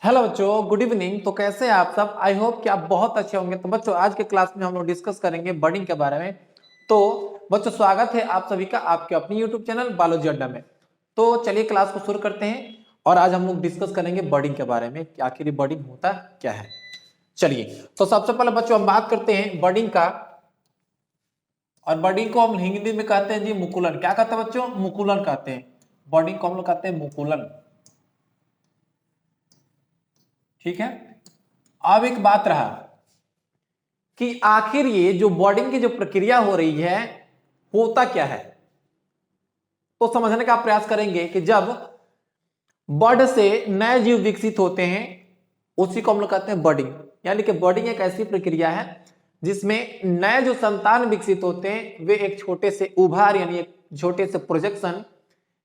Hello बच्चों, good evening. तो कैसे हैं आप सब? आई होप कि आप बहुत अच्छे होंगे। तो बच्चों, आज के क्लास में हम लोग डिस्कस करेंगे बर्डिंग के बारे में। तो बच्चों, स्वागत है आप सभी का आपके अपने यूट्यूब चैनल बायोलॉजी अड्डा में। तो चलिए क्लास को शुरू करते हैं और आज हम लोग डिस्कस करेंगे बर्डिंग के बारे में कि आखिर बर्डिंग होता क्या है। चलिए, तो सबसे पहले बच्चों हम बात करते हैं बर्डिंग का। और बर्डिंग को हम हिंदी में कहते हैं जी मुकुलन। क्या कहते हैं बच्चों? मुकुलन कहते हैं। बर्डिंग को हम लोग कहते हैं मुकुलन। ठीक है। अब एक बात रहा कि आखिर ये जो बर्डिंग की जो प्रक्रिया हो रही है होता क्या है। तो समझने का प्रयास करेंगे कि जब बर्ड से नए जीव विकसित होते हैं उसी को हम लोग कहते हैं बर्डिंग। यानी कि बर्डिंग एक ऐसी प्रक्रिया है जिसमें नए जो संतान विकसित होते हैं वे एक छोटे से उभार यानी एक छोटे से प्रोजेक्शन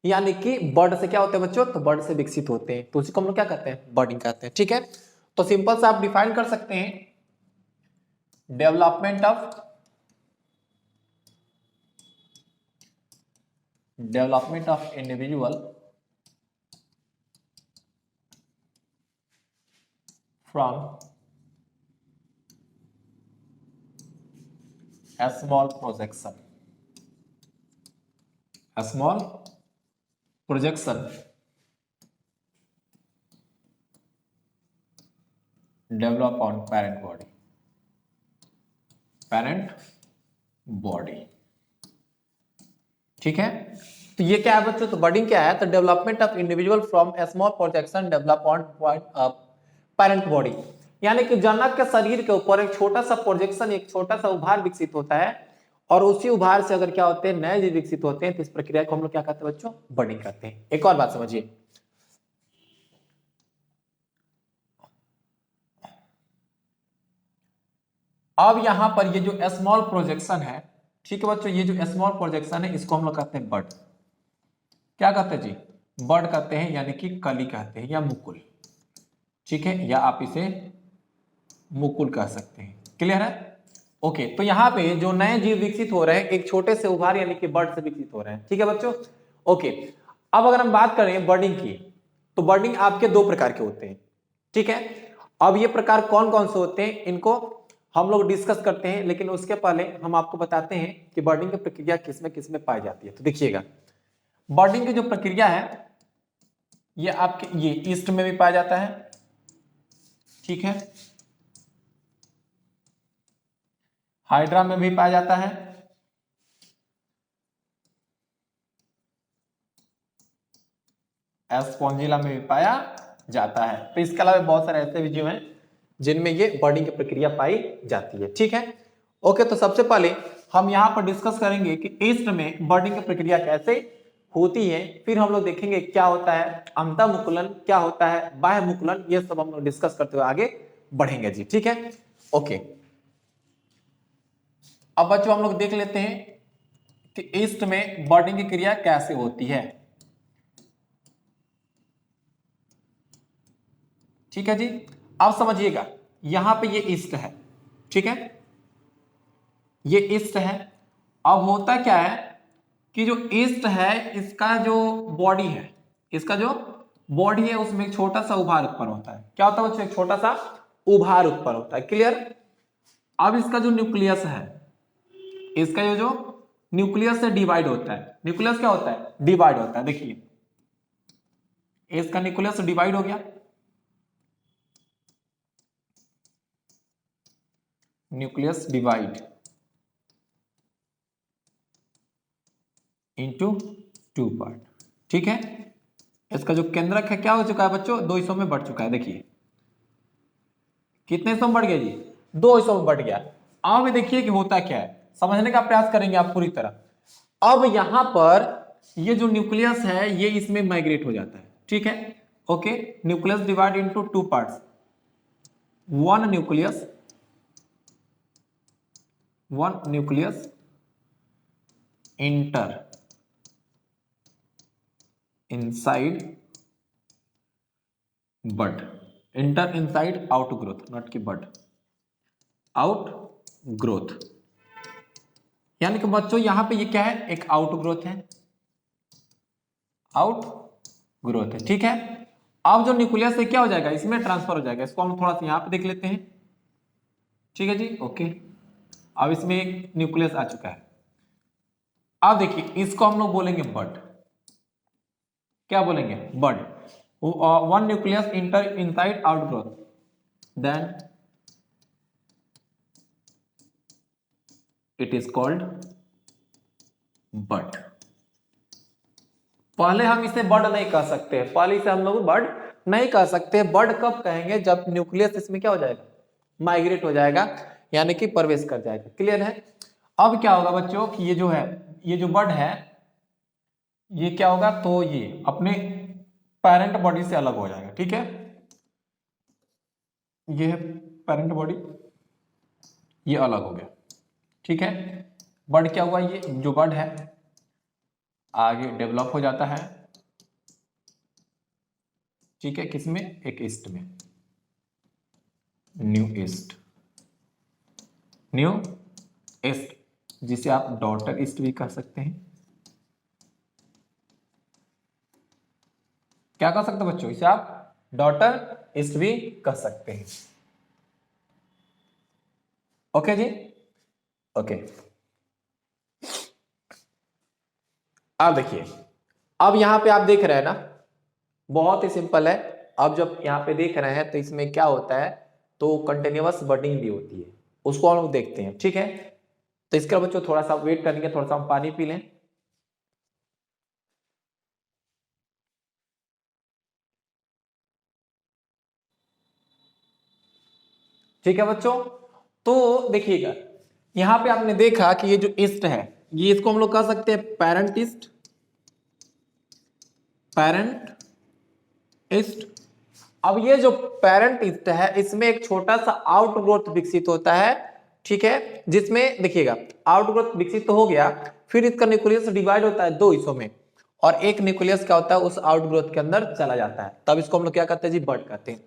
यानी कि बर्ड से क्या होते हैं बच्चों? तो बर्ड से विकसित होते हैं। तो उसी को हम लोग क्या कहते हैं? बर्डिंग कहते हैं। ठीक है। तो सिंपल से आप डिफाइन कर सकते हैं development of individual from a small projection develop on parent body। ठीक है। तो ये क्या है बच्चों? तो बर्डिंग क्या है? तो development of individual from A small projection develop on parent body. यानी कि जनक के शरीर के ऊपर एक छोटा सा प्रोजेक्शन, एक छोटा सा उभार विकसित होता है और उसी उभार से अगर क्या होते हैं नए जीव विकसित होते हैं तो इस प्रक्रिया को हम लोग क्या कहते हैं बच्चों? बर्डिंग कहते हैं। एक और बात समझिए, अब यहां पर ये जो स्मॉल प्रोजेक्शन है, ठीक है बच्चों, ये जो स्मॉल प्रोजेक्शन है इसको हम लोग कहते हैं बर्ड। क्या कहते हैं जी? बर्ड कहते हैं, यानी कि कली कहते हैं या मुकुल। ठीक है, या आप इसे मुकुल कह सकते हैं। क्लियर है? ओके। तो यहाँ पे जो नए जीव विकसित हो रहे हैं एक छोटे से उभार यानी कि बर्ड से विकसित हो रहे हैं। ठीक है बच्चों। ओके। अब अगर हम बात करें बर्डिंग की, तो बर्डिंग आपके दो प्रकार के होते हैं। ठीक है। अब ये प्रकार कौन कौन से होते हैं इनको हम लोग डिस्कस करते हैं, लेकिन उसके पहले हम आपको बताते हैं कि बर्डिंग की प्रक्रिया किसमें पाई जाती है। तो देखिएगा, बर्डिंग की जो प्रक्रिया है ये आपके ये ईस्ट में भी पाया जाता है। ठीक है। हाइड्रा में भी पाया जाता है, एस्पोंजिला में भी पाया जाता है। तो इसके अलावा बहुत सारे ऐसे भी जीव हैं जिनमें ये बर्डिंग की प्रक्रिया पाई जाती है। ठीक है। ओके। तो सबसे पहले हम यहां पर डिस्कस करेंगे कि ईस्ट में बर्डिंग की प्रक्रिया कैसे होती है, फिर हम लोग देखेंगे क्या होता है अंतः मुकुलन, क्या होता है बाह्य मुकुलन, ये सब हम लोग डिस्कस करते हुए आगे बढ़ेंगे जी। ठीक है। ओके। अब बच्चों हम लोग देख लेते हैं कि ईस्ट में बर्डिंग की क्रिया कैसे होती है। ठीक है जी। अब समझिएगा, यहां पे ये ईस्ट है। ठीक है, ये ईस्ट है। अब होता क्या है कि जो ईस्ट है इसका जो बॉडी है, इसका जो बॉडी है उसमें एक छोटा सा उभार उत्पन्न होता है। क्या होता है बच्चों? एक छोटा सा उभार उत्पन्न होता है। क्लियर? अब इसका जो न्यूक्लियस है, इसका ये जो न्यूक्लियस से डिवाइड होता है। न्यूक्लियस क्या होता है? डिवाइड होता है। देखिए, इसका न्यूक्लियस डिवाइड हो गया, nucleus divide into two part. ठीक है। इसका जो केंद्रक है क्या हो चुका है बच्चों? 2 हिस्सों में बढ़ चुका है। देखिए कितने हिस्सों में बढ़ गया जी? 2 हिस्सों में बढ़ गया। अब देखिए कि होता क्या है, समझने का प्रयास करेंगे आप पूरी तरह। अब यहां पर ये जो न्यूक्लियस है ये इसमें माइग्रेट हो जाता है। ठीक है। Okay. Nucleus divide into two parts, one nucleus inter inside bud, inter inside out growth, not की बड, आउट ग्रोथ। यानी कि बच्चों यहां पे ये क्या है? एक आउट ग्रोथ है, आउट ग्रोथ है। ठीक है। अब जो न्यूक्लियस है क्या हो जाएगा, इसमें ट्रांसफर हो जाएगा। इसको हम थोड़ा सा यहाँ पे देख लेते हैं, ठीक है जी, ओके। अब इसमें न्यूक्लियस आ चुका है। अब देखिए इसको हम लोग बोलेंगे बड। क्या बोलेंगे, bud. One nucleus inter inside outgrowth, then it is called bud. पहले हम इसे बड नहीं कह सकते, पहले इसे हम लोग बड नहीं कह सकते। बड कब कहेंगे, जब न्यूक्लियस इसमें क्या हो जाएगा, माइग्रेट हो जाएगा, यानी कि प्रवेश कर जाएगा। क्लियर है। अब क्या होगा बच्चों कि ये जो है, ये जो बड है, ये क्या होगा, तो ये अपने पेरेंट बॉडी से अलग हो जाएगा। ठीक है, ये है पेरेंट बॉडी, ये अलग हो गया। ठीक है, बड क्या हुआ, ये जो बड है आगे डेवलप हो जाता है। ठीक है, किसमें, एक ईस्ट में, न्यू ईस्ट, न्यू ईस्ट, जिसे आप डॉटर ईस्ट भी कह सकते हैं। क्या कह सकते हैं बच्चों, इसे आप डॉटर ईस्ट भी कह सकते हैं। ओके जी, ओके। अब देखिए, अब यहां पे आप देख रहे हैं ना, बहुत ही सिंपल है। अब जब यहां पे देख रहे हैं तो इसमें क्या होता है, तो कंटिन्यूअस बडिंग भी होती है, उसको हम लोग देखते हैं। ठीक है, तो इसका बच्चों थोड़ा सा वेट करेंगे, थोड़ा सा हम पानी पी लें। ठीक है बच्चों, तो देखिएगा यहां पे आपने देखा कि ये जो ईस्ट है, ये इसको हम लोग कह सकते हैं पेरेंट ईस्ट, पेरेंट ईस्ट। अब ये जो पेरेंट ईस्ट है, इसमें एक छोटा सा आउटग्रोथ विकसित होता है। ठीक है, जिसमें देखिएगा आउटग्रोथ विकसित तो हो गया, फिर इसका न्यूक्लियस डिवाइड होता है दो हिस्सों में, और एक न्यूक्लियस क्या होता है उस आउटग्रोथ के अंदर चला जाता है, तब इसको हम लोग क्या कहते हैं जी, बड कहते हैं।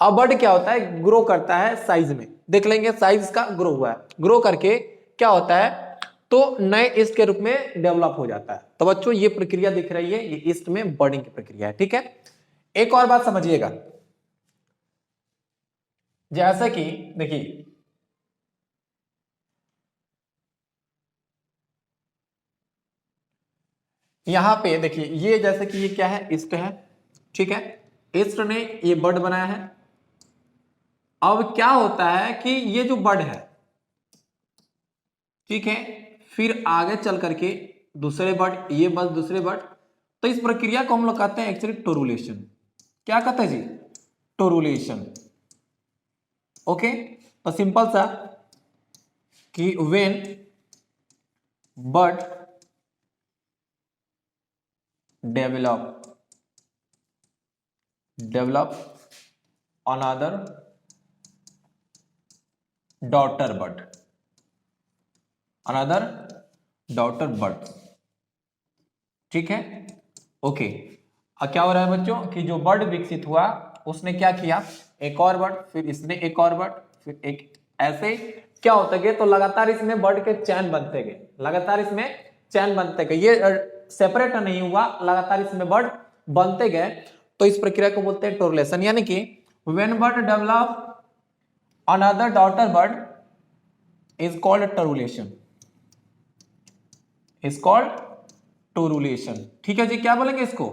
अब बड क्या होता है, ग्रो करता है साइज में, देख लेंगे साइज इसका ग्रो हुआ है, ग्रो करके क्या होता है, तो नए ईस्ट के रूप में डेवलप हो जाता है। तो बच्चों ये प्रक्रिया दिख रही है, ये ईस्ट में बर्डिंग की प्रक्रिया है। ठीक है, एक और बात समझिएगा, जैसा कि देखिए यहां पे देखिए, ये जैसे कि ये क्या है, ईस्ट है। ठीक है, ईस्ट ने ये बर्ड बनाया है। अब क्या होता है कि ये जो बर्ड है, ठीक है, फिर आगे चल करके दूसरे बर्ड, ये बस दूसरे बर्ड, तो इस प्रक्रिया को हम लोग कहते हैं एक्चुअली टोरुलेशन। क्या कहते हैं जी, टोरुलेशन। ओके, तो सिंपल सा कि when bird develop another daughter bud, ठीक है, ओके। अब क्या हो रहा है बच्चों कि जो बर्ड विकसित हुआ, उसने क्या किया, एक और बर्ड, फिर इसने एक और बर्ड, फिर एक, ऐसे क्या होता गया, तो लगातार इसमें बर्ड के चैन बनते गए, लगातार इसमें चैन बनते गए, ये सेपरेट नहीं हुआ, लगातार इसमें बर्ड बनते गए। तो इस प्रक्रिया को बोलते हैं टोरुलेशन, यानी कि when bird develop another daughter bird is called torulation, is called torulation. ठीक है जी, क्या बोलेंगे इसको,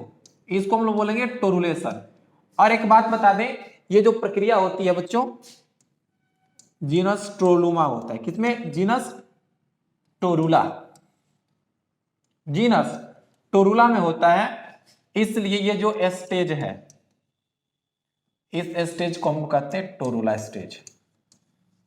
इसको हम लोग बोलेंगे टोरुलेशन। और एक बात बता दें, ये जो प्रक्रिया होती है बच्चों, जीनस टोरुला होता है, किसमें, जीनस टोरुला, जीनस टोरुला में होता है। इसलिए ये जो स्टेज है, इस स्टेज को हम कहते हैं टोरुला स्टेज।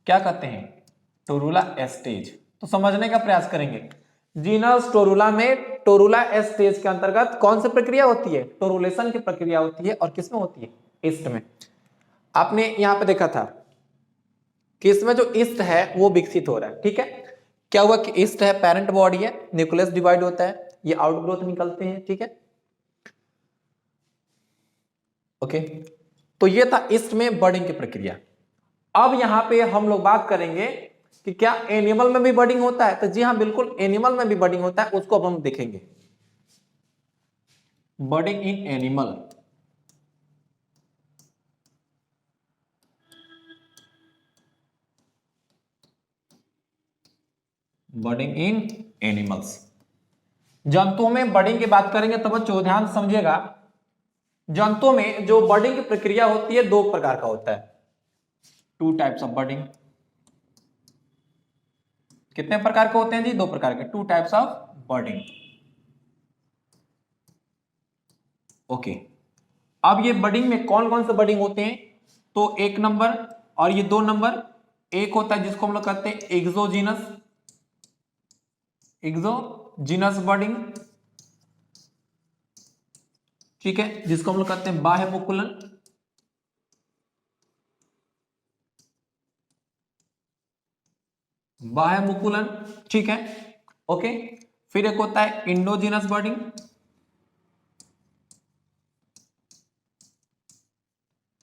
क्या कहते हैं, टोरुला स्टेज। तो समझने का प्रयास करेंगे, जीनस टोरुला में टोरुला स्टेज के अंतर्गत कौन सी प्रक्रिया होती है, टोरुलेशन की प्रक्रिया होती है, और किसमें होती है, ईस्ट में। आपने यहां पे देखा था कि इसमें जो ईस्ट है वो विकसित हो रहा है। ठीक है, क्या हुआ कि ईस्ट है, पेरेंट बॉडी है, न्यूक्लियस डिवाइड होता है, ये आउटग्रोथ निकलते हैं। ठीक है, ओके, तो ये था ईस्ट में बर्डिंग की प्रक्रिया। अब यहां पे हम लोग बात करेंगे कि क्या एनिमल में भी बर्डिंग होता है, तो जी हाँ बिल्कुल, एनिमल में भी बर्डिंग होता है, उसको अब हम देखेंगे। बर्डिंग इन एनिमल, बर्डिंग इन एनिमल्स। जंतुओं में बर्डिंग की बात करेंगे तो बच्चों ध्यान से समझिएगा, जंतुओं में जो बर्डिंग की प्रक्रिया होती है दो प्रकार का होता है, टू टाइप्स ऑफ बर्डिंग। कितने प्रकार के होते हैं जी? दो प्रकार के, टू टाइप्स ऑफ बर्डिंग। ओके, अब ये बर्डिंग में कौन कौन से बर्डिंग होते हैं? तो एक नंबर और ये दो नंबर। एक होता है जिसको हम लोग कहते हैं एक्सोजीनस, एक्सोजीनस बर्डिंग, ठीक है, जिसको हम लोग कहते हैं बाह्य मुकुलन। बाह्य मुकुलन, ठीक है, ओके। फिर एक होता है इंडोजीनस बर्डिंग,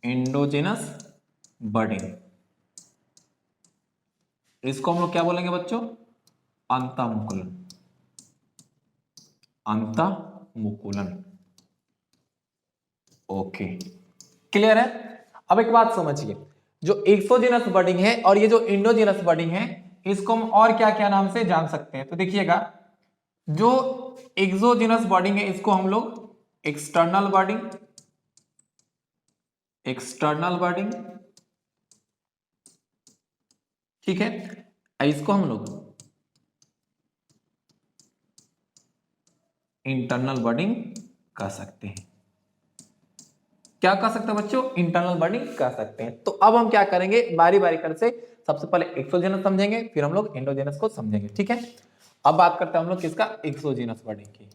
इंडोजीनस बर्डिंग, इसको हम लोग क्या बोलेंगे बच्चों? अंतःमुकुलन, अंतःमुकुलन। ओके, क्लियर है? अब एक बात समझिए, जो एक्सोजीनस बर्डिंग है और ये जो इंडोजीनस बर्डिंग है, इसको हम और क्या क्या नाम से जान सकते हैं? तो देखिएगा, जो एक्सोजीनस बर्डिंग है इसको हम लोग एक्सटर्नल बर्डिंग, एक्सटर्नल बर्डिंग, ठीक है, इसको हम लोग इंटरनल बर्डिंग कह सकते हैं। क्या कह सकते हैं बच्चों? इंटरनल बर्डिंग कह सकते हैं। तो अब हम क्या करेंगे, बारी बारी कर से सबसे पहले एक्सोजेनस समझेंगे, फिर हम लोग इंडोजेनस को समझेंगे, ठीक है। अब बात करते हैं हम लोग किसका? एक्सोजेनस बर्डिंग की।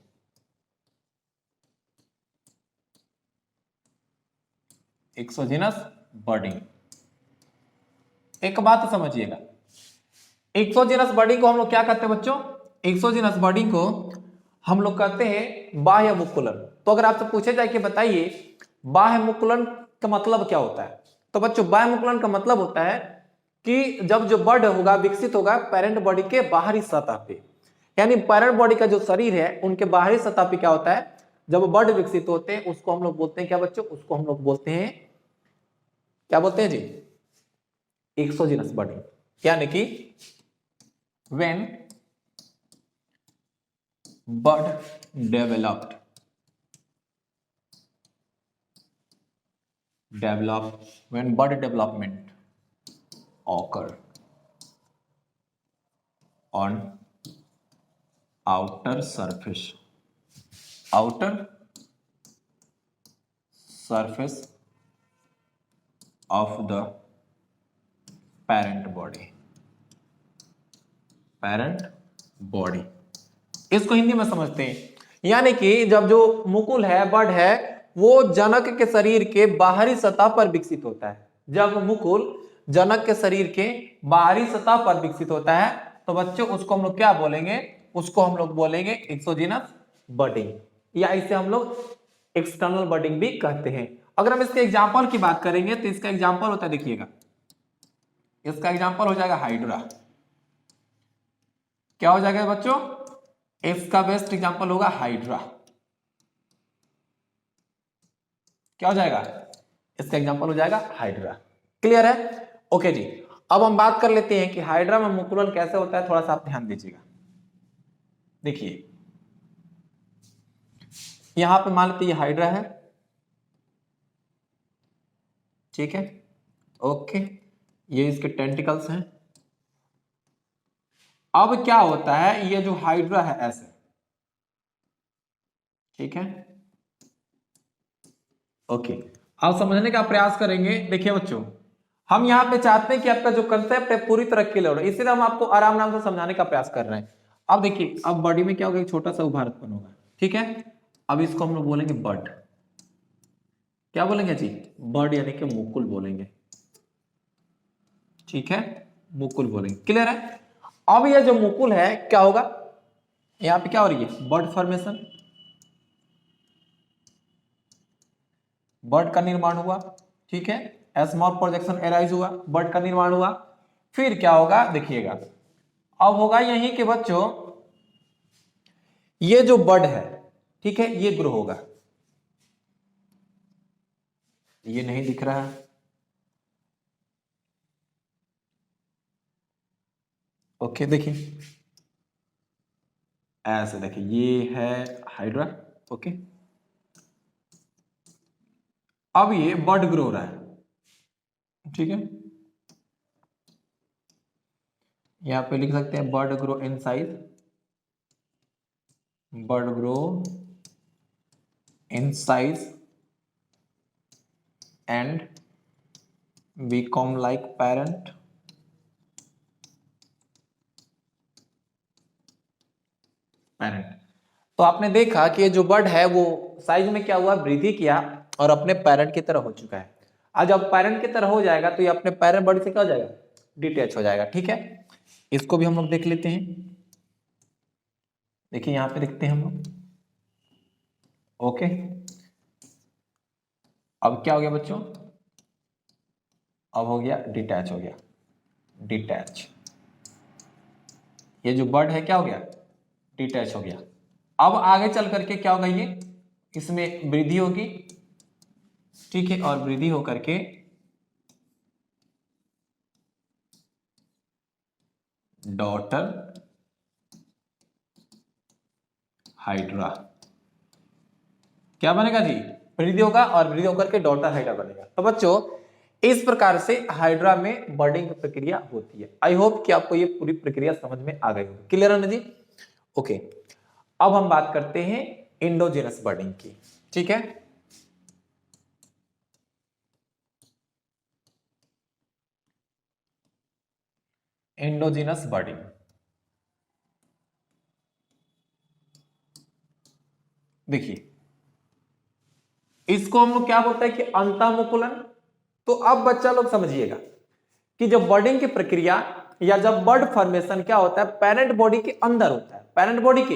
एक्सोजेनस बर्डिंग, एक बात समझिएगा, एक्सोजेनस बर्डिंग को हम लोग क्या कहते हैं बच्चों? एक्सोजेनस बर्डिंग को हम लोग कहते हैं बाह्य मुकुलन। तो अगर आपसे पूछे जाए कि बताइए बाह्य मुकुलन का मतलब क्या होता है, तो बच्चों बाह्य मुकुलन का मतलब होता है कि जब जो बर्ड होगा विकसित होगा पेरेंट बॉडी के बाहरी सतह पे, यानी पेरेंट बॉडी का जो शरीर है उनके बाहरी सतह पे क्या होता है, जब बर्ड विकसित होते हैं उसको हम लोग बोलते हैं क्या बच्चों? उसको हम लोग बोलते हैं, क्या बोलते हैं जी? एक्सोजेनस बर्डिंग, यानी कि when bud developed when bud development occur on outer surface of the parent body। इसको हिंदी में समझते हैं, यानी कि जब जो मुकुल है, बर्ड है, वो जनक के शरीर के बाहरी सतह पर विकसित होता है। जब मुकुल जनक के शरीर के बाहरी सतह पर विकसित होता है तो बच्चों उसको हम लोग क्या बोलेंगे? उसको हम लोग बोलेंगे एक्सोजीनस बर्डिंग, या इसे हम लोग एक्सटर्नल बर्डिंग भी कहते हैं। अगर हम इसके एग्जाम्पल की बात करेंगे तो इसका एग्जाम्पल होता है, देखिएगा, इसका एग्जाम्पल हो जाएगा हाइड्रा। क्या हो जाएगा बच्चों? इसका बेस्ट एग्जांपल होगा हाइड्रा। क्या हो जाएगा? इसका एग्जांपल हो जाएगा हाइड्रा। क्लियर है? ओके जी, अब हम बात कर लेते हैं कि हाइड्रा में मुकुलन कैसे होता है, थोड़ा सा आप ध्यान दीजिएगा। देखिए, यहां पे मान लेते ये हाइड्रा है, ठीक है, ओके, ये इसके टेंटिकल्स हैं। अब क्या होता है, ये जो हाइड्रा है ऐसे, ठीक है, ओके, अब समझने का प्रयास करेंगे। देखिए बच्चों, हम यहाँ पे चाहते हैं कि आपका जो कंसेप्ट है पूरी तरह क्लियर हो, इसलिए हम आपको आराम आराम से समझाने का प्रयास कर रहे हैं। अब देखिए, अब बॉडी में क्या होगा, एक छोटा सा उभारकपन होगा, ठीक है। अब इसको हम लोग बोलेंगे बर्ड। क्या बोलेंगे जी? बर्ड, यानी कि मुकुल बोलेंगे, ठीक है, मुकुल बोलेंगे। क्लियर है? अब ये जो मुकुल है क्या होगा, यहाँ पे क्या हो रही है? बर्ड फॉर्मेशन, बर्ड का निर्माण हुआ, ठीक है, स्मॉल प्रोजेक्शन एराइज हुआ, बर्ड का निर्माण हुआ। फिर क्या होगा देखिएगा, अब होगा यही कि बच्चों ये जो बर्ड है, ठीक है, ये ग्रो होगा, ये नहीं दिख रहा है, ओके, देखिए ऐसे देखिए ये है हाइड्रा। ओके, अब ये बड ग्रो रहा है, ठीक है, यहां पे लिख सकते हैं bud grow in size, bud grow in size and become like parent parent। तो आपने देखा कि ये जो बर्ड है वो साइज में क्या हुआ, वृद्धि किया और अपने पेरेंट की तरह हो चुका है। आज जब पेरेंट की तरह हो जाएगा तो ये अपने पेरेंट बॉडी से क्या हो जाएगा, डिटैच हो जाएगा। ठीक है, इसको भी हम लोग देख लेते हैं। देखिए यहां पे देखते हैं हम लोग। ओके, अब क्या हो गया बच्चों, अब हो गया डिटैच, हो गया डिटैच। ये जो बर्ड है क्या हो गया, डिटैच हो गया। अब आगे चल करके क्या होगा, ये इसमें वृद्धि होगी, ठीक है, और वृद्धि होकर के डॉटर हाइड्रा क्या बनेगा जी, वृद्धि होगा और वृद्धि होकर के डॉटर हाइड्रा बनेगा। तो बच्चों इस प्रकार से हाइड्रा में बर्डिंग की प्रक्रिया होती है। आई होप कि आपको ये पूरी प्रक्रिया समझ में आ गई होगी। क्लियर है ना जी? ओके, अब हम बात करते हैं इंडोजिनस बर्डिंग की। ठीक है, इंडोजिनस बर्डिंग, देखिए इसको हम लोग क्या बोलते हैं कि अंतःमुकुलन। तो अब बच्चा लोग समझिएगा कि जब बर्डिंग की प्रक्रिया या जब बर्ड फॉर्मेशन क्या होता है, पेरेंट बॉडी के अंदर होता है, पेरेंट बॉडी के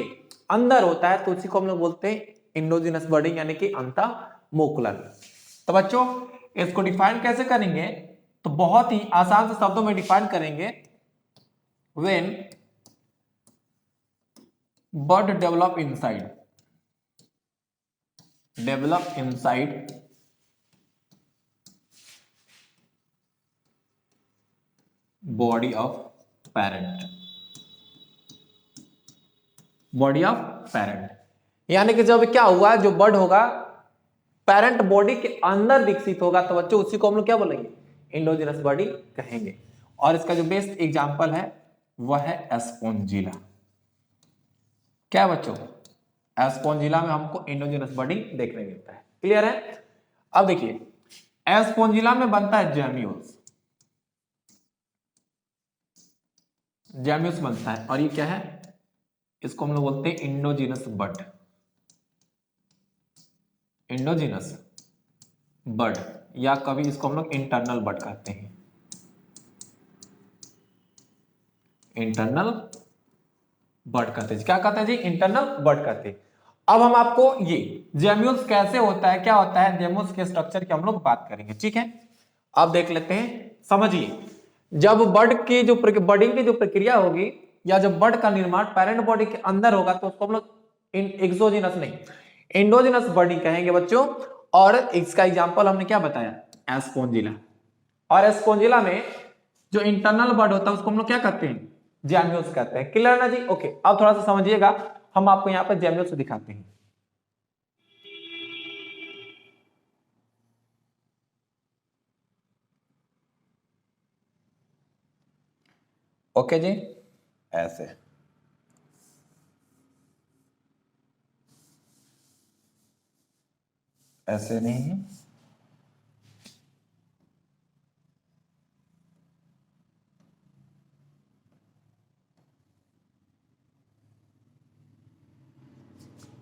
अंदर होता है, तो उसी को हम लोग बोलते हैं इंडोजिनस बर्डिंग यानी कि अंतःमुकुलन। तो बच्चों इसको डिफाइन कैसे करेंगे, तो बहुत ही आसान से शब्दों में डिफाइन करेंगे। When bird develop inside body of parent, body of parent, यानी कि जब क्या हुआ, जो बर्ड होगा पेरेंट बॉडी के अंदर विकसित होगा, तो बच्चों उसी को हम लोग क्या बोलेंगे, इंडोजिनस बॉडी कहेंगे। और इसका जो बेस्ट एग्जांपल है वह है एस्पोंजिला। क्या बच्चों, एस्पोंजिला में हमको इंडोजिनस बॉडी देखने मिलता है। क्लियर है? अब देखिए एस्पोंजिला में बनता है जेम्यूल्स, जेम्यूल्स बनता है, और ये क्या है, इसको हम लोग बोलते हैं इंडोजिनस बर्ड, इंडोजिनस बर्ड, या कभी इसको हम लोग इंटरनल बर्ड कहते हैं, इंटरनल बर्ड कहते हैं। क्या कहते हैं जी, इंटरनल बर्ड कहते हैं। अब हम आपको ये जेम्यूल्स कैसे होता है, क्या होता है, जेम्यूल्स के स्ट्रक्चर की हम लोग बात करेंगे। ठीक है, अब देख लेते हैं। समझिए, जब बर्ड की जो बर्डिंग की जो प्रक्रिया होगी या जब बर्ड का निर्माण पेरेंट बॉडी के अंदर होगा, तो उसको हम लोग एक्सोजिनस नहीं इंडोजिनस बर्डिंग कहेंगे बच्चों। और इसका एग्जांपल हमने क्या बताया, एस्पोंजिला। और एस्पोंजिला में जो इंटरनल बर्ड होता है उसको हम लोग क्या कहते हैं, जेम्यूल्स कहते हैं। क्लियर ना जी? ओके, अब थोड़ा सा समझिएगा, हम आपको यहाँ पर जेम्यूल्स दिखाते हैं। ओके जी, ऐसे ऐसे नहीं है,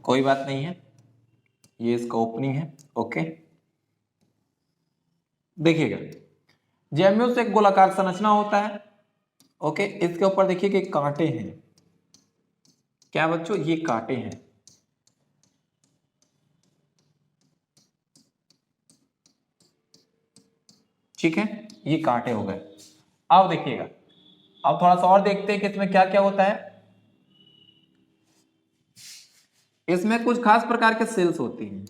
कोई बात नहीं है, ये इसका ओपनिंग है। ओके, देखिएगा जेम्यूल्स एक गोलाकार संरचना होता है। ओके, इसके ऊपर देखिए कि कांटे हैं। क्या बच्चों, ये कांटे हैं। ठीक है, ये कांटे हो गए। अब देखिएगा, अब थोड़ा सा और देखते हैं कि इसमें क्या क्या होता है। इसमें कुछ खास प्रकार के सेल्स होती हैं।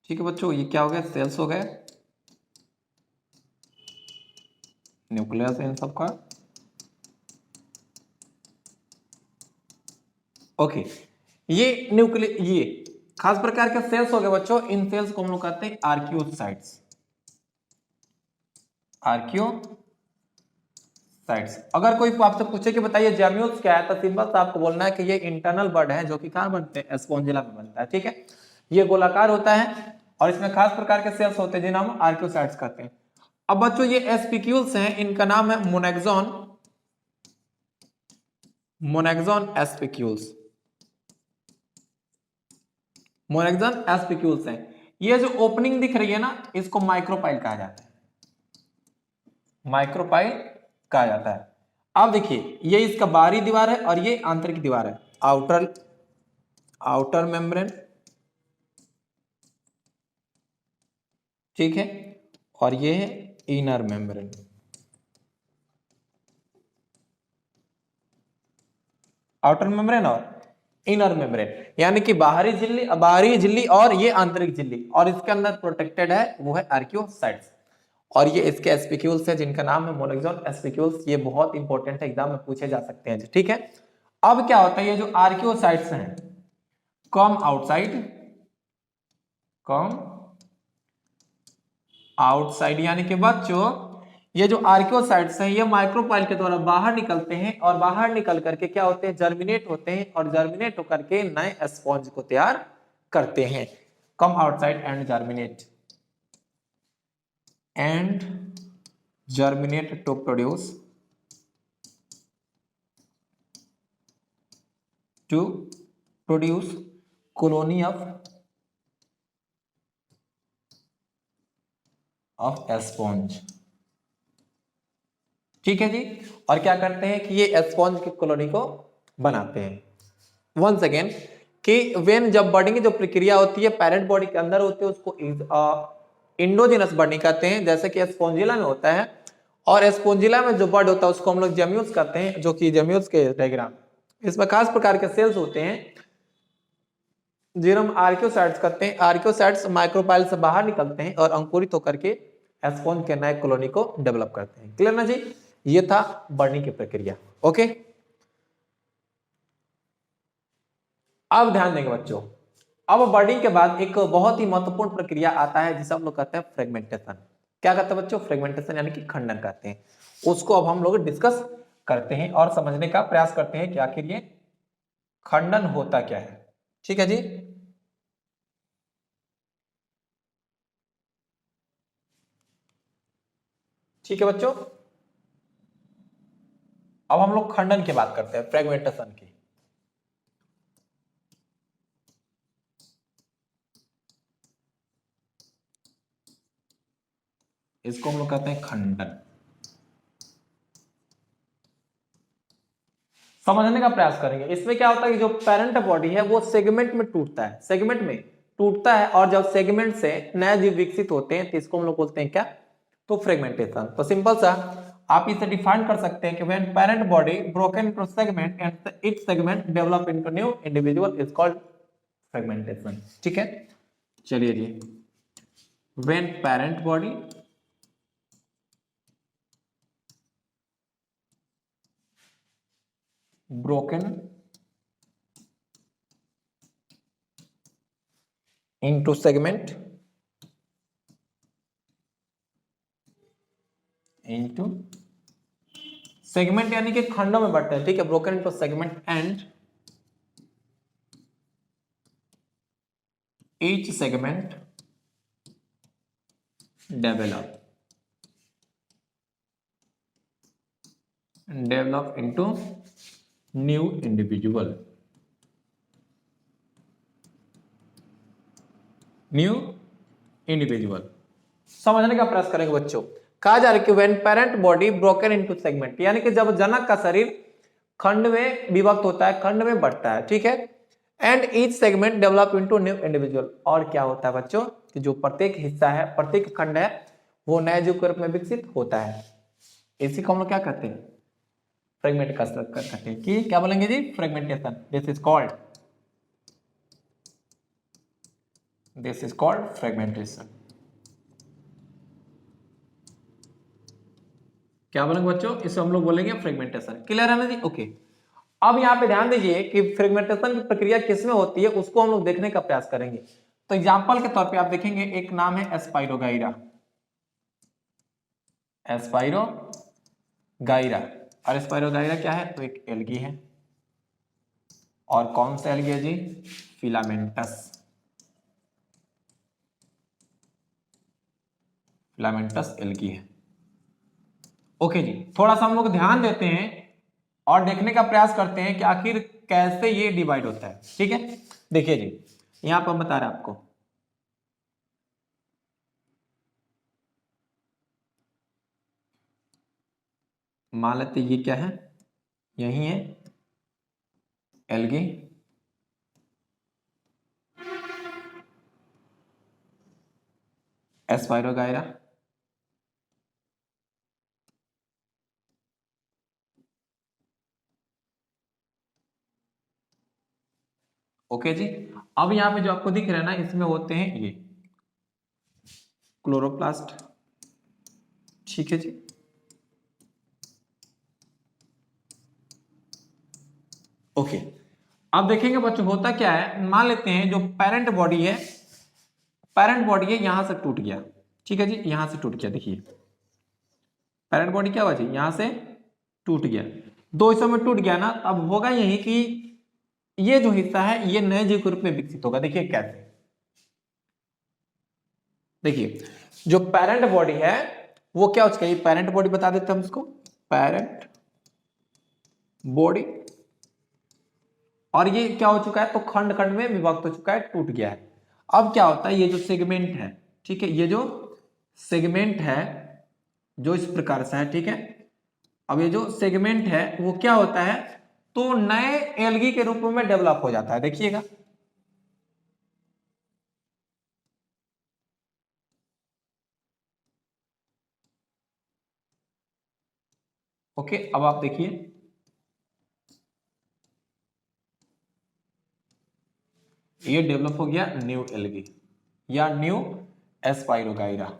ठीक है बच्चों, ये क्या हो गया, सेल्स हो गए, न्यूक्लियस है इन सबका। ओके, ये न्यूक्लियस, ये खास प्रकार के सेल्स हो गए बच्चों। इन सेल्स को हम लोग कहते हैं आर्कियोसाइट्स। आर्कियोसाइट्स। अगर कोई आपसे पूछे कि बताइए जेम्यूल्स क्या है, तो सिंपल सा आपको बोलना है कि ये इंटरनल बड है जो कि कहां बनते हैं, स्पॉन्जिला में बनता है। ठीक है, ये गोलाकार होता है और इसमें खास प्रकार के सेल्स होते हैं जिन्हें हम आर्कियोसाइट्स कहते हैं। अब बच्चों ये एस्पिक्यूल्स हैं, इनका नाम है मोनेक्सॉन, मोनेक्सॉन एस्पिक्यूल्स, मोनेक्सॉन एस्पिक्यूल्स हैं। ये जो ओपनिंग दिख रही है ना, इसको माइक्रोपाइल कहा जाता है, माइक्रोपाइल कहा जाता है। अब देखिए, ये इसका बाहरी दीवार है और ये आंतरिक दीवार है, आउटर आउटर मेम्ब्रेन। ठीक है, और ये है इनर मेम्ब्रेन। आउटर मेम्ब्रेन और इनर मेम्ब्रेन, यानी कि बाहरी झिल्ली और ये आंतरिक झिल्ली, और इसके अंदर प्रोटेक्टेड है वो है आर्कियोसाइट्स। और ये इसके एस्पिक्यूल्स है जिनका नाम है मोनेक्सॉन एस्पिक्यूल्स। ये बहुत इंपॉर्टेंट है, एग्जाम में पूछे जा सकते हैं। ठीक है, अब क्या होता है, ये जो आर्कियोसाइट्स हैं कम आउटसाइड, कम आउटसाइड, यानी कि बच्चों ये जो आर्कियोसाइट्स हैं ये माइक्रोपाइल के द्वारा बाहर निकलते हैं, और बाहर निकल करके क्या होते हैं, जर्मिनेट होते हैं, और जर्मिनेट होकर के नए स्पॉन्ज को तैयार करते हैं। Come outside and germinate, and germinate to produce colony of sponge। ठीक है जी, और क्या करते हैं कि ये स्पॉन्ज की कॉलोनी को बनाते हैं। वंस अगेन कि वेन जब बर्डिंग की जो प्रक्रिया होती है पेरेंट बॉडी के अंदर होती है, उसको इंडोजिनस बर्डिंग कहते हैं, जैसे कि स्पॉन्जिला में होता है। और स्पॉन्जिला में जो बर्ड होता है उसको हम लोग जेम्यूल्स कहते हैं, जो कि जेम्यूल्स के डायग्राम, इसमें खास प्रकार के सेल्स होते हैं जिन्हें हम आर्कियोसाइट्स कहते हैं। आर्कियोसाइट्स माइक्रोपाइल से बाहर निकलते हैं और अंकुरित होकर के स्पॉन्ज के नए कॉलोनी को डेवलप करते हैं। क्लियर ना जी, ये था बर्निंग की प्रक्रिया। ओके, अब ध्यान देंगे बच्चों, अब बर्निंग के बाद एक बहुत ही महत्वपूर्ण प्रक्रिया आता है जिसे हम लोग कहते हैं फ्रेगमेंटेशन। क्या कहते हैं बच्चों, फ्रेगमेंटेशन, यानी कि खंडन कहते हैं। उसको अब हम लोग डिस्कस करते हैं और समझने का प्रयास करते हैं कि आखिर ये खंडन होता क्या है। ठीक है जी, ठीक है बच्चों, अब हम लोग खंडन की बात करते हैं, फ्रेगमेंटेशन की। इसको हम लोग कहते हैं खंडन। समझने का प्रयास करेंगे। इसमें क्या होता है कि जो पेरेंट बॉडी है वो सेगमेंट में टूटता है, सेगमेंट में टूटता है, और जब सेगमेंट से नए जीव विकसित होते हैं तो इसको हम लोग बोलते हैं क्या, तो फ्रेगमेंटेशन। तो सिंपल सा आप इसे डिफाइन कर सकते हैं कि when parent body broken into segment and each segment develop into new individual is called fragmentation. ठीक है, चलिए जी, when parent body broken into segment यानी कि खंडों में बढ़ते हैं। ठीक है, broken into segment and each segment develop into new individual, समझने का प्रयास करेंगे बच्चों। कहा जा रहा है कि when parent body broken into segment, यानी कि जब जनक का शरीर खंड में विभक्त होता है, खंड में बढ़ता है। ठीक है, and each segment develop into new individual, और क्या होता है बच्चों कि जो प्रत्येक हिस्सा है, प्रत्येक खंड है, वो नए जीव के रूप में विकसित होता है। इसी को हम लोग क्या कहते हैं, फ्रेगमेंट कहते हैं। कि क्या बोलेंगे जी, fragmentation. This is called this is called fragmentation. क्या बोलेंगे बच्चों, इसे हम लोग बोलेंगे फ्रेगमेंटेशन। क्लियर है ना जी? ओके। अब यहां पे ध्यान दीजिए कि फ्रेगमेंटेशन की प्रक्रिया किसमें होती है उसको हम लोग देखने का प्रयास करेंगे। तो एग्जांपल के तौर पे आप देखेंगे, एक नाम है एस्पाइरोगाइरा, एस्पाइरोगाइरा। और एस्पाइरोगाइरा क्या है? तो एक एल्गी है। और कौन सा एल्गी है जी? फिलामेंटस, फिलामेंटस एल्गी है। ओके जी, थोड़ा सा हम लोग ध्यान देते हैं और देखने का प्रयास करते हैं कि आखिर कैसे ये डिवाइड होता है। ठीक है, देखिए जी, यहां पर बता रहे हैं आपको, मान लेते ये क्या है, यही है एल्गी, एस्पाइरोगाइरा, ओके जी। अब यहां पे जो आपको दिख रहा है ना, इसमें होते हैं ये क्लोरोप्लास्ट। ठीक है जी। ओके, अब देखेंगे बच्चों होता क्या है, मान लेते हैं जो पेरेंट बॉडी है, पेरेंट बॉडी है यहां से टूट गया। ठीक है जी, यहां से टूट गया। देखिए पेरेंट बॉडी क्या हुआ जी, यहां से टूट गया, दो हिस्सों में टूट गया ना। अब होगा यही कि ये जो हिस्सा है ये नए जीव के रूप में विकसित होगा। देखिए कैसे, देखिए जो पेरेंट बॉडी है वो क्या हो चुका है, ये पेरेंट बॉडी बता देते हैं हम इसको, पेरेंट बॉडी। और ये क्या हो चुका है, तो खंड खंड में विभक्त हो चुका है, टूट गया है। अब क्या होता है, ये जो सेगमेंट है, ठीक है, ये जो सेगमेंट है जो इस प्रकार से है, ठीक है, अब ये जो सेगमेंट है वो क्या होता है, तो नए एल्गी के रूप में डेवलप हो जाता है। देखिएगा, ओके। अब आप देखिए, ये डेवलप हो गया न्यू एल्गी या न्यू एस्पाइरोगाइरा।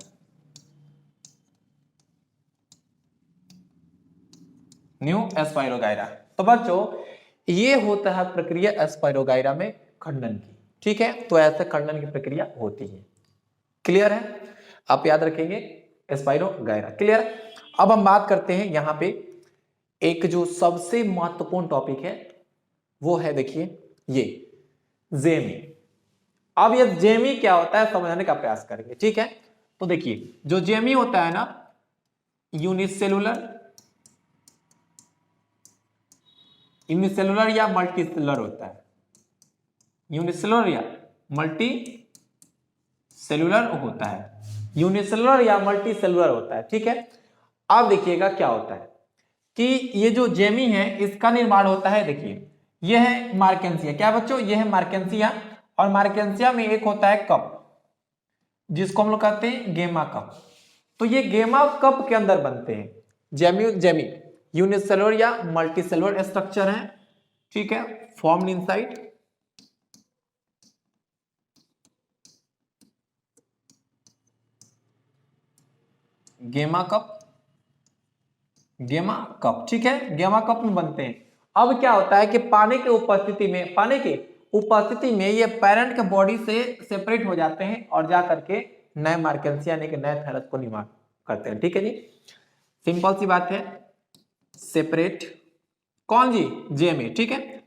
न्यू एस्पाइरोगाइरा। तो बच्चों ये होता है प्रक्रिया एस्पाइरोगाइरा में खंडन की। ठीक है, तो ऐसे खंडन की प्रक्रिया होती है। क्लियर है? आप याद रखेंगे एस्पाइरोगाइरा। क्लियर? अब हम बात करते हैं यहां पे एक जो सबसे महत्वपूर्ण टॉपिक है वो है, देखिए ये जेमी। अब ये जेमी क्या होता है समझने का प्रयास करेंगे। ठीक है, तो देखिए जो जेमी होता है ना, यूनिसेलुलर, यूनिसेलुलर या मल्टीसेलुलर होता है, यूनिसेलुलर या मल्टी सेलुलर होता है, यूनिसेलुलर या मल्टी सेलुलर होता है। ठीक है, अब देखिएगा क्या होता है कि ये जो जेमी है इसका निर्माण होता है, देखिए ये है मार्केंसिया। क्या बच्चों, ये है मार्केंसिया। और मार्केंसिया में एक होता है कप जिसको हम लोग कहते हैं गेमा कप। तो ये गेमा कप के अंदर बनते हैं जेमी। जेमी यूनिसेलुलर या मल्टीसेलुलर स्ट्रक्चर है, ठीक है, फॉर्म्ड इनसाइड गेमा कप, गेमा कप। ठीक है, गेमा कप में बनते हैं। अब क्या होता है कि पानी की उपस्थिति में, पानी की उपस्थिति में ये पेरेंट के बॉडी से सेपरेट हो जाते हैं और जा करके नए मार्केंसिया यानी कि नए थैलस को निर्माण करते हैं। ठीक है जी, सिंपल सी बात है, सेपरेट कौन जी, जेमे। ठीक है,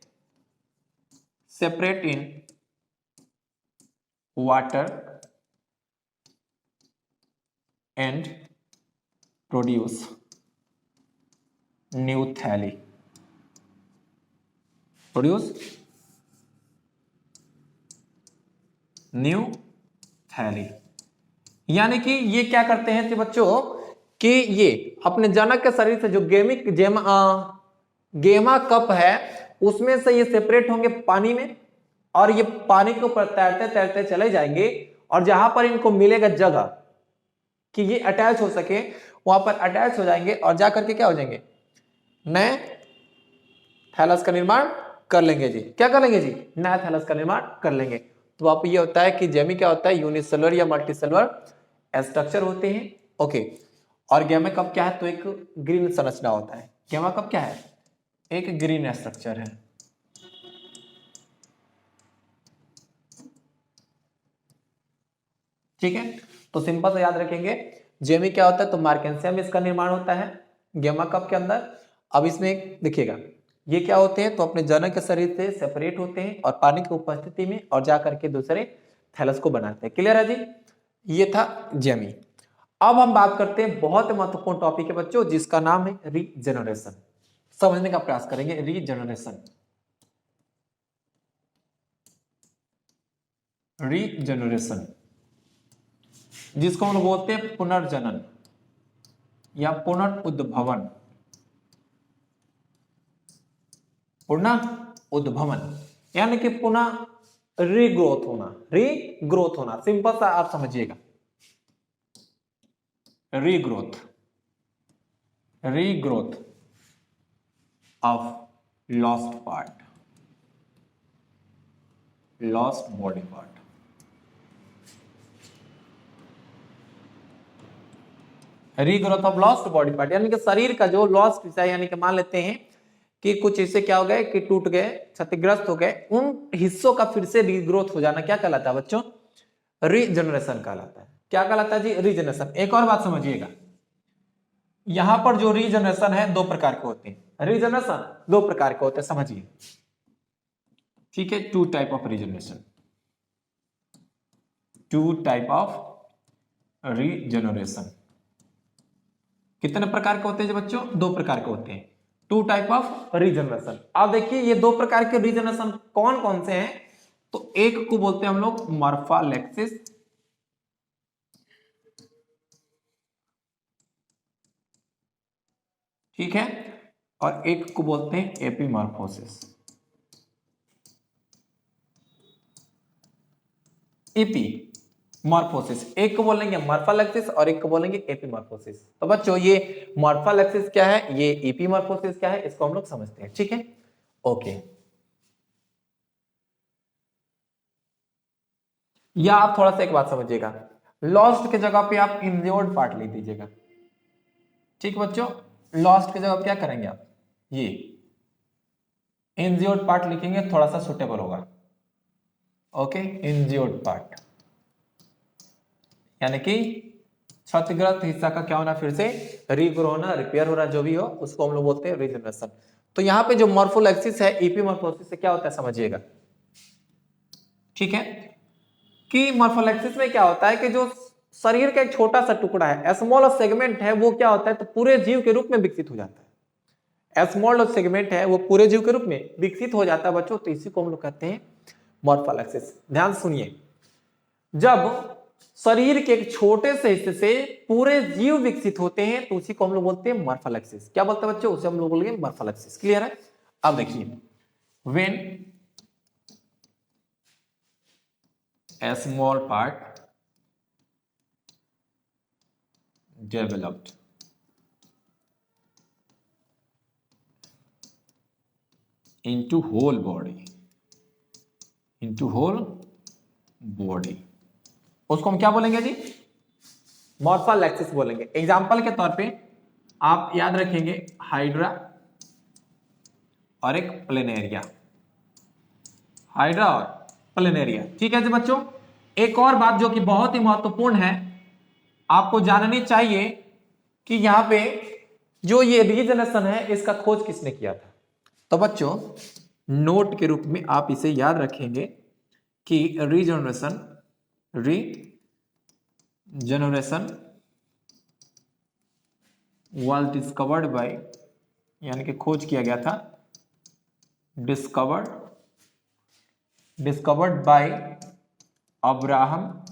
separate in water and produce new थैली, प्रोड्यूस न्यू थैली। यानी कि ये क्या करते हैं कि बच्चों कि ये अपने जनक के शरीर से जो गेमा कप है उसमें से ये सेपरेट होंगे पानी में, और ये पानी के ऊपर तैरते तैरते चले जाएंगे, और जहां पर इनको मिलेगा जगह कि ये अटैच हो सके वहां पर अटैच हो जाएंगे और जाकर के क्या हो जाएंगे, नए थैलस का निर्माण कर लेंगे जी। क्या कर लेंगे जी, नया थैलस का निर्माण कर लेंगे। तो आप ये होता है कि जेमी क्या होता है, यूनिसेलुलर या मल्टीसेलुलर स्ट्रक्चर होते हैं। ओके, और गैमा कब क्या है, तो एक ग्रीन संरचना होता है। गैमा कब क्या है, एक ग्रीन स्ट्रक्चर है। ठीक है, तो सिंपल से याद रखेंगे, जेमी क्या होता है, तो मार्केंसिया में इसका निर्माण होता है गैमा कप के अंदर। अब इसमें देखिएगा ये क्या होते हैं, तो अपने जनक के शरीर से सेपरेट होते हैं और पानी की उपस्थिति में और जा करके दूसरे थैलस को बनाते हैं। क्लियर है जी, ये था जेमी। अब हम बात करते हैं बहुत महत्वपूर्ण टॉपिक है बच्चों, जिसका नाम है रीजनरेशन। समझने का प्रयास करेंगे रीजनरेशन। रीजनरेशन जिसको हम लोग बोलते हैं पुनर्जनन या पुनर्उद्भवन, पुनर्उद्भवन यानी कि पुनः रीग्रोथ होना, रीग्रोथ होना। सिंपल सा आप समझिएगा, regrowth, regrowth of lost part, lost body part. Regrowth of lost body part यानी कि शरीर का जो लॉस्ट हिस्सा, यानी कि मान लेते हैं कि कुछ हिस्से क्या हो गए कि टूट गए, क्षतिग्रस्त हो गए, उन हिस्सों का फिर से रीग्रोथ हो जाना क्या कहलाता है बच्चों, रीजनरेशन कहलाता है। क्या कहलाता है जी, रीजनरेशन। एक और बात समझिएगा, यहां पर जो रीजनरेशन है दो प्रकार के होते हैं, रीजनरेशन दो प्रकार के होते हैं, समझिए। ठीक है, two type of regeneration, two type of regeneration. कितने प्रकार के होते हैं बच्चों, दो प्रकार के होते हैं, टू टाइप ऑफ रीजनरेशन। अब देखिए ये दो प्रकार के रीजनरेशन कौन कौन से हैं, तो एक को बोलते हैं हम लोग मॉर्फोलेक्सिस, ठीक है, और एक को बोलते हैं एपीमॉर्फोसिस। एपीमॉर्फोसिस, एक को बोलेंगे मॉर्फोलेक्सिस और एक को बोलेंगे एपीमॉर्फोसिस। तो बच्चों ये मॉर्फोलेक्सिस क्या है, ये एपीमॉर्फोसिस क्या है, इसको हम लोग समझते हैं। ठीक है, ओके। या आप थोड़ा सा एक बात समझिएगा, लॉस्ट के जगह पे आप इंज्योर्ड पार्ट लिख दीजिएगा। ठीक बच्चों, लॉस्ट की जगह क्या करेंगे आप, ये इंज्योर्ड पार्ट लिखेंगे, थोड़ा सा सुटेबल होगा। ओके, इंज्योर्ड पार्ट यानी कि क्षतिग्रस्त हिस्सा का क्या होना, फिर से रीग्रो होना, रिपेयर होना, जो भी हो उसको हम लोग बोलते हैं रीजनरेशन। तो यहाँ पे जो मॉर्फोलेक्सिस है, एपीमॉर्फोसिस से क्या होता है समझिएगा। ठीक है, कि मॉर्फोलेक्सिस में क्या होता है कि जो शरीर का एक छोटा सा टुकड़ा है, स्मॉल सेगमेंट है, वो क्या होता है, तो पूरे जीव के रूप में विकसित हो जाता है। स्मॉल सेगमेंट है वो पूरे जीव के रूप में विकसित हो जाता है बच्चों, तो इसी को हम लोग कहते हैं मॉर्फोलेक्सिस। ध्यान सुनिए, जब शरीर के एक छोटे से हिस्से से पूरे जीव विकसित होते हैं तो उसी को हम लोग बोलते हैं मॉर्फोलेक्सिस। क्या बोलते हैं बच्चों, उसे हम लोग बोलेंगे मॉर्फोलेक्सिस। क्लियर है। अब देखिए, when a small part developed into whole body, उसको हम क्या बोलेंगे जी, मॉर्फोलेक्सिस बोलेंगे। एग्जाम्पल के तौर पे आप याद रखेंगे हाइड्रा और एक प्लेनेरिया, हाइड्रा और प्लेनेरिया। ठीक है जी बच्चों, एक और बात जो कि बहुत ही महत्वपूर्ण है, आपको जाननी चाहिए कि यहां पे जो ये रीजनरेशन है इसका खोज किसने किया था। तो बच्चों नोट के रूप में आप इसे याद रखेंगे कि रीजनरेशन वाज डिस्कवर्ड बाय, यानी कि खोज किया गया था, डिस्कवर्ड बाय अब्राहम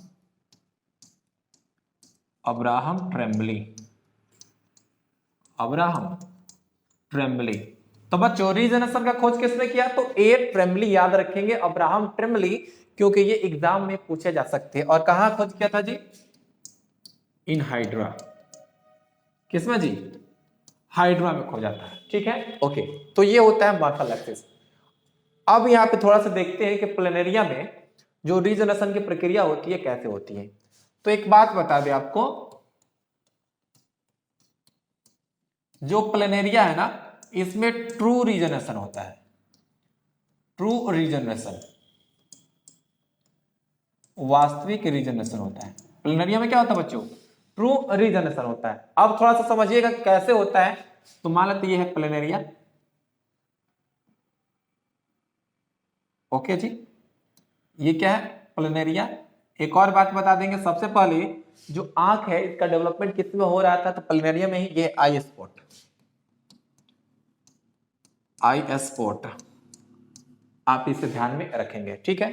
ट्रेम्बली। तो बच्चों रीजनरेशन का खोज किसने किया, तो ए ट्रेम्बली, याद रखेंगे अब्राहम ट्रेम्बली, क्योंकि ये एग्जाम में पूछे जा सकते हैं। और कहां खोज किया था जी, इन हाइड्रा। किसमें जी, हाइड्रा में खोजा था। ठीक है, ओके। तो ये होता है मॉर्फोलेक्सिस। अब यहां पे थोड़ा सा देखते हैं कि प्लेनेरिया में जो रीजनरेशन की प्रक्रिया होती है कैसे होती है। तो एक बात बता दें आपको, जो प्लेनेरिया है ना, इसमें ट्रू रीजनरेशन होता है, ट्रू रीजनरेशन, वास्तविक रीजनरेशन होता है। प्लेनेरिया में क्या होता है बच्चों, ट्रू रीजनरेशन होता है। अब थोड़ा सा समझिएगा कैसे होता है। तो मान लेते ये है प्लेनेरिया, ओके जी, ये क्या है प्लेनेरिया। एक और बात बता देंगे, सबसे पहले जो आंख है इसका डेवलपमेंट किस में हो रहा था, तो प्लेनेरिया में ही। ये आई स्पॉट, आई स्पॉट आप इसे ध्यान में रखेंगे, ठीक है,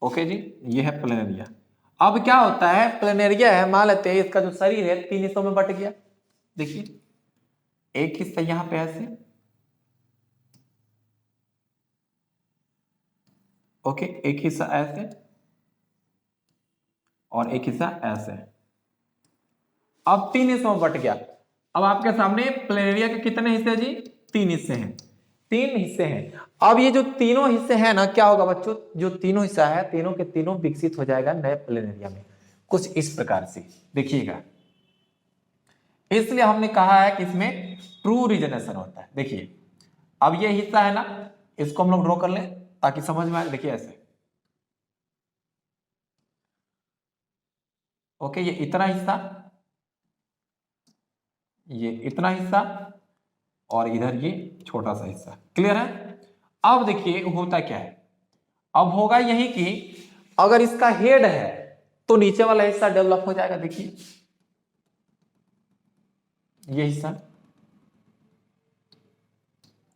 ओके जी। ये है प्लेनेरिया। अब क्या होता है, प्लेनेरिया है, मान लेते हैं इसका जो शरीर है 3 हिस्सों में बट गया। देखिए एक हिस्सा यहां पे ऐसे, ओके, एक हिस्सा ऐसे और एक हिस्सा ऐसे। अब 3 हिस्सों में बट गया। अब आपके सामने प्लेनेरिया के कितने हिस्से जी, 3 हिस्से हैं, 3 हिस्से हैं। अब ये जो तीनों हिस्से हैं ना, क्या होगा बच्चों, जो तीनों हिस्सा है तीनों के तीनों विकसित हो जाएगा नए प्लेनेरिया में, कुछ इस प्रकार से देखिएगा। इसलिए हमने कहा है कि इसमें ट्रू रीजनरेशन होता है। देखिए अब ये हिस्सा है ना, इसको हम लोग ड्रॉ कर लें ताकि समझ में आए। देखिए ऐसे, ओके, ये इतना हिस्सा, ये इतना हिस्सा और इधर ये छोटा सा हिस्सा, क्लियर है। अब देखिए होता क्या है, अब होगा यही कि अगर इसका हेड है तो नीचे वाला हिस्सा डेवलप हो जाएगा। देखिए ये हिस्सा,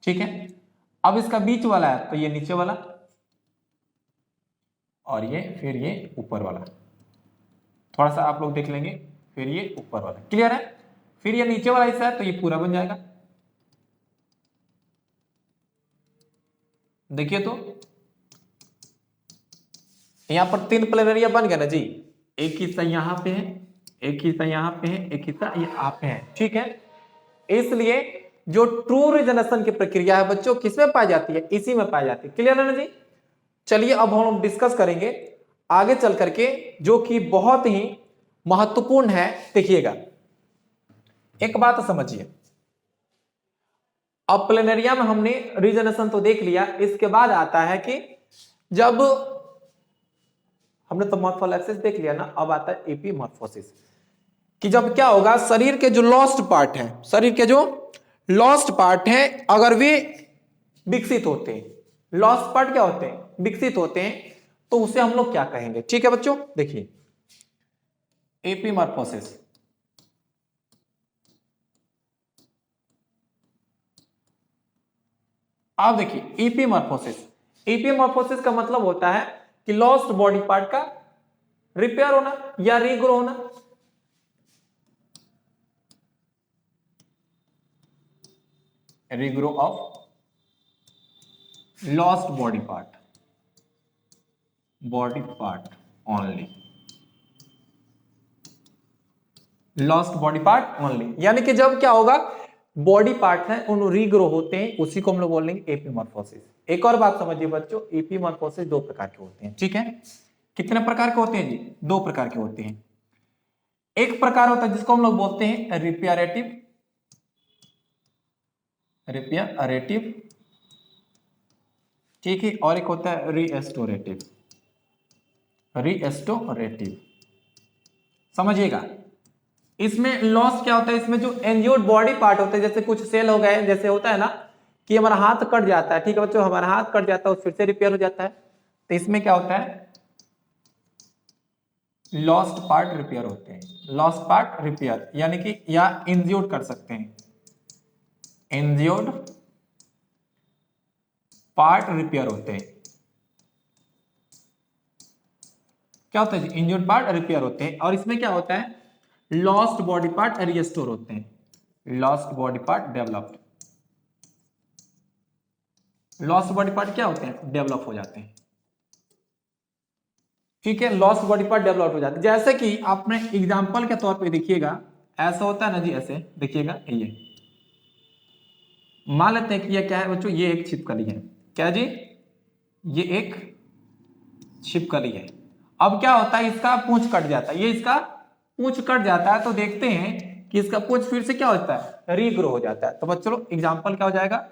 ठीक है। अब इसका बीच वाला है तो ये नीचे वाला, और ये फिर ये ऊपर वाला, थोड़ा सा आप लोग देख लेंगे, फिर ये ऊपर वाला, क्लियर है। फिर ये नीचे वाला हिस्सा है तो ये पूरा बन जाएगा। देखिए तो यहां पर 3 प्लेनेरिया बन गया ना जी। एक हिस्सा यहां पे है, एक हिस्सा यहां पे है, एक हिस्सा यहाँ पे है, ठीक है। इसलिए जो ट्रू रीजनरेशन की प्रक्रिया है बच्चों किसमें पाई जाती है, इसी में पाई जाती है, क्लियर है ना जी। चलिए अब हम लोग डिस्कस करेंगे आगे चल करके, जो कि बहुत ही महत्वपूर्ण है। देखिएगा एक बात समझिए, अब प्लेनेरिया में हमने रीजनरेशन तो देख लिया, इसके बाद आता है कि जब हमने तो मॉर्फोलैक्सिस देख लिया ना, अब आता है एपीमॉर्फोसिस, कि जब क्या होगा, शरीर के जो लॉस्ट पार्ट है, शरीर के जो लॉस्ट पार्ट है अगर वे विकसित होते हैं, लॉस्ट पार्ट क्या होते हैं, विकसित होते हैं, तो उसे हम लोग क्या कहेंगे, ठीक है बच्चों। देखिए एपीमॉर्फोसिस, आप देखिए एपीमॉर्फोसिस, एपीमॉर्फोसिस का मतलब होता है कि लॉस्ट बॉडी पार्ट का रिपेयर होना या रीग्रो होना। Regrow of lost body part, body part only, lost body part only, यानी कि जब क्या होगा, बॉडी पार्ट है उन रीग्रो होते हैं, उसी को हम लोग बोलेंगे एपीमॉर्फोसिस। एक और बात समझिए बच्चों, एपीमॉर्फोसिस 2 प्रकार के होते हैं, ठीक है। कितने प्रकार के होते हैं जी, 2 प्रकार के होते हैं। एक प्रकार होता है जिसको हम लोग बोलते हैं रिपेयरेटिव, रिपेयरेटिव, ठीक है, और एक होता है रीएस्टोरेटिव, रीएस्टोरेटिव। समझिएगा इसमें लॉस क्या होता है, इसमें जो इंज्योर्ड बॉडी पार्ट होते हैं, जैसे कुछ सेल हो गए, जैसे होता है ना कि हमारा हाथ कट जाता है, ठीक है बच्चों, हमारा हाथ कट जाता है फिर से रिपेयर हो जाता है, तो इसमें क्या होता है, लॉस्ट पार्ट रिपेयर होते हैं, लॉस्ट पार्ट रिपेयर, यानी कि या इंज्योर्ड कर सकते हैं, इंज्योर्ड पार्ट रिपेयर होते हैं। क्या होता है जी, इंज्योर्ड पार्ट रिपेयर होते हैं। और इसमें क्या होता है, लॉस्ट बॉडी पार्ट रिस्टोर होते हैं, lost body part developed, lost body part क्या होते हैं, डेवलप हो जाते हैं, ठीक है। लॉस्ट बॉडी पार्ट डेवलप हो जाते हैं, जैसे कि आपने एग्जांपल के तौर पे देखिएगा, ऐसा होता है ना जी, ऐसे देखिएगा, ये मान लेते हैं कि ये क्या है बच्चों, ये एक छिपकली है, क्या जी, ये एक छिपकली है। अब क्या होता है, इसका पूंछ कट जाता है, ये इसका पूंछ कट जाता है, तो देखते हैं कि इसका पूंछ फिर से क्या होता है, रीग्रो हो जाता है। तो बच्चों एग्जांपल क्या हो जाएगा,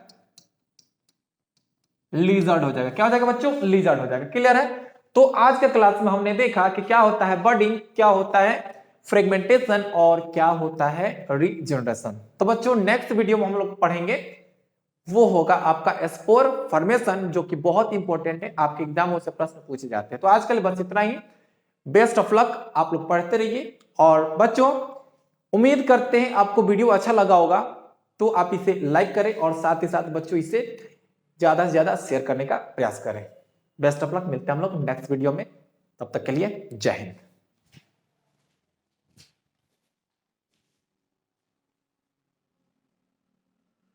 लिजर्ड हो जाएगा। क्या हो जाएगा बच्चों, लिजर्ड हो जाएगा। क्लियर है। तो आज के क्लास में हमने देखा कि क्या होता है बडिंग, क्या होता है फ्रेगमेंटेशन और क्या होता है रीजनरेशन। तो बच्चों नेक्स्ट वीडियो में हम लोग पढ़ेंगे, वो होगा आपका स्पोर फॉर्मेशन, जो कि बहुत इंपॉर्टेंट है, आपके एग्जामों से प्रश्न पूछे जाते हैं। तो आज के लिए बस इतना ही। बेस्ट ऑफ लक, आप लोग पढ़ते रहिए। और बच्चों उम्मीद करते हैं आपको वीडियो अच्छा लगा होगा, तो आप इसे लाइक करें और साथ ही साथ बच्चों इसे ज्यादा से ज्यादा शेयर करने का प्रयास करें। बेस्ट ऑफ लक, मिलते हैं हम लोग नेक्स्ट वीडियो में। तब तक के लिए जय हिंद।